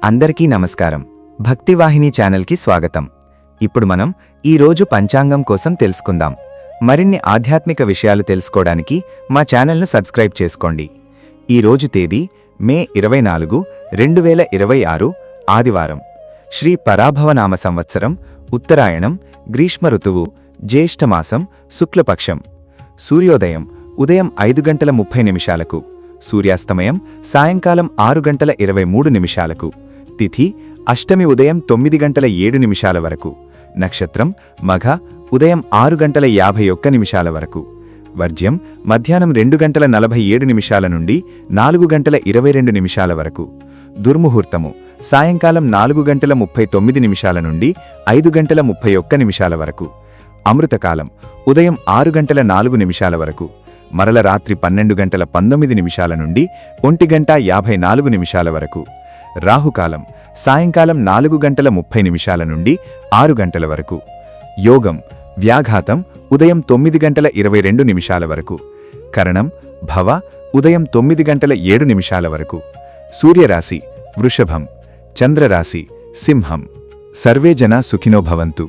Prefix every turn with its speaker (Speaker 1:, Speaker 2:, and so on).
Speaker 1: అందరికీ నమస్కారం. భక్తివాహిని ఛానల్కి స్వాగతం. ఇప్పుడు మనం ఈరోజు పంచాంగం కోసం తెలుసుకుందాం. మరిన్ని ఆధ్యాత్మిక విషయాలు తెలుసుకోవడానికి మా ఛానల్ను సబ్స్క్రైబ్ చేసుకోండి. ఈరోజు తేదీ మే 24, 2026 ఆదివారం. శ్రీ పరాభవనామ సంవత్సరం, ఉత్తరాయణం, గ్రీష్మ ఋతువు, జ్యేష్ఠమాసం, శుక్లపక్షం. సూర్యోదయం ఉదయం 5:30 సూర్యాస్తమయం సాయంకాలం 6:23 తిథి అష్టమి ఉదయం 9:07 వరకు. నక్షత్రం మఘ ఉదయం 6:51 వరకు. వర్జ్యం మధ్యాహ్నం 2:47 నుండి 4:22 వరకు. దుర్ముహూర్తము సాయంకాలం 4:39 నుండి 5:31 వరకు. అమృతకాలం ఉదయం 6:04 వరకు. మరల రాత్రి 12:19 నుండి 1:54 వరకు. రాహుకాలం సాయంకాలం 4:30 నుండి 6 గంటల వరకు. యోగం వ్యాఘాతం ఉదయం 9:22 వరకు. కరణం భవ ఉదయం 9:07 వరకు. సూర్యరాశి వృషభం, చంద్రరాశి సింహం. సర్వే జనా సుఖినో భవంతు.